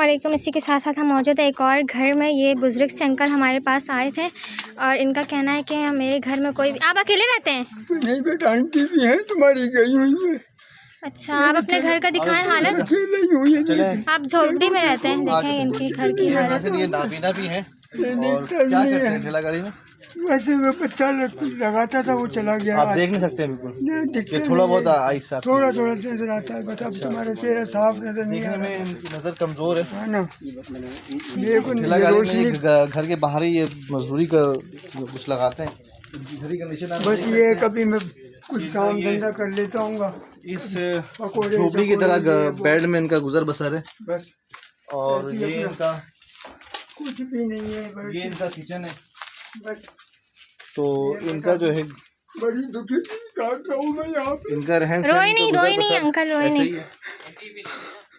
वालेकुम। इसी के साथ साथ हम मौजूद है एक और घर में। ये बुजुर्ग से अंकल हमारे पास आए थे और इनका कहना है कि मेरे घर में कोई आप अकेले रहते हैं? नहीं बेटा, आंटी भी है तुम्हारी गई हुई है। अच्छा, आप अपने घर का दिखाएं हालत। अकेले ही हुई है। आप झोपड़ी में रहते हैं, देखें इनके घर की हालत। ये नाबीना भी है। और क्या करते हैं ठेला गाड़ी में? वैसे वो बच्चा लगाता था, वो चला गया। आप देख नहीं सकते बिल्कुल? नहीं दिखता, थोड़ा बहुत आहिस्ता, थोड़ा थोड़ा नजर आता है। बस अब तुम्हारा चेहरा साफ नजर नहीं आ देखने रहा में नजर कमजोर है ना। मेरे को ठेला गाड़ी में घर के बाहर ही ये मजदूरी का कुछ लगाते हैं। घर ही कंडीशन बस ये कभी मैं कुछ काम धंधा कर लेता हूँ। इस झोपड़ी की तरह बेड में इनका गुजर बसर है बस। और ये इनका कुछ भी नहीं है। ये इनका किचन है बस। तो इनका जो है बड़ी दुखी काट रहा हूँ मैं यहाँ पे। इनका रहन रोई नहीं अंकल, रोई नहीं।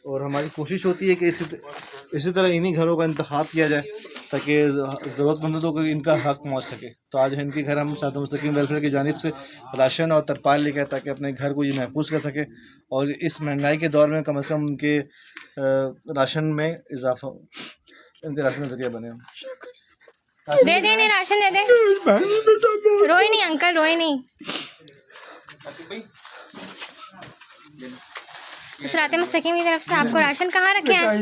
और हमारी कोशिश होती है कि इसी तरह इन्हीं घरों का इंतखाब किया जाए ताकि ज़रूरतमंदों को इनका हक पहुँच सके। तो आज इनके घर हम साथ मुस्तकीम वेलफेयर की जानिब से राशन और तरपाल लेकर आए ताकि अपने घर को ये महफूज कर सके और इस महंगाई के दौर में कम से कम उनके राशन में इजाफा, इनके राशन का जरिया बने। दे दे नहीं, राशन दे दे। रोई नहीं अंकल, रोई नहीं। सिराते मुस्तकीम की तरफ से आपको राशन कहाँ रखे हैं?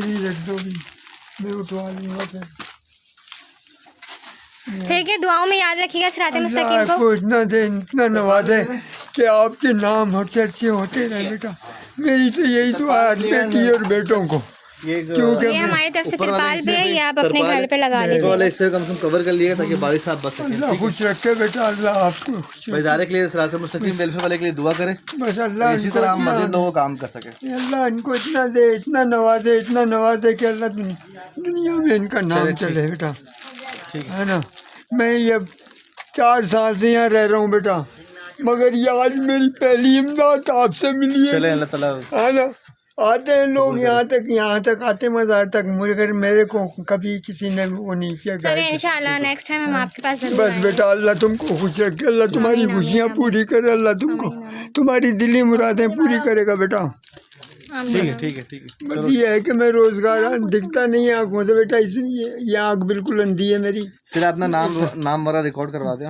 ठीक है, दुआओं में याद रखिएगा सिराते मुस्तकीम को। इतना दे, इतना नवाजे कि आपके नाम हर चर्चे होते रहे बेटा। मेरी तो यही दुआ है बेटी और बेटों को। ये हमारी तरफ से तिरपाल भी है, ये आप अपने घर पे लगा लीजिए। इससे कम से कम कवर कर लिएगा ताकि बारिश साहब बच सके। अल्लाह खुश रखे बेटा, अल्लाह आपको इदारे के लिए सिरात मुस्तकीम वेलफेयर वाले के लिए दुआ करें। बस अल्लाह इसी तरह हम मज़ीद लोगों को काम कर सके। अल्लाह इनको इतना दे, इतना नवाजे कि अल्लाह दुनिया में इनका नाम चले बेटा, है ना। मैं ये 4 साल से यहाँ रह रहा हूँ बेटा, मगर ये आज मेरी पहली इमदाद आपसे मिली है। चले अल्लाह ताला, है ना। आते हैं लोग यहाँ तक आते मज़ार तक, मगर मेरे को कभी किसी ने वो नहीं किया। चलिए इंशाल्लाह नेक्स्ट टाइम हम आपके पास जरूर बस बेटा, अल्लाह तुमको खुश रखे, अल्लाह तुम्हारी खुशियाँ पूरी करे, अल्लाह तुमको तुम्हारी दिली मुरादें पूरी करेगा बेटा। ठीक है। बस ये है कि मैं रोजगार दिखता नहीं है आँखों से बेटा, इसलिए ये आँख बिल्कुल अंधी है मेरी। चलिए अपना नाम वगैरह रिकॉर्ड करवा दें।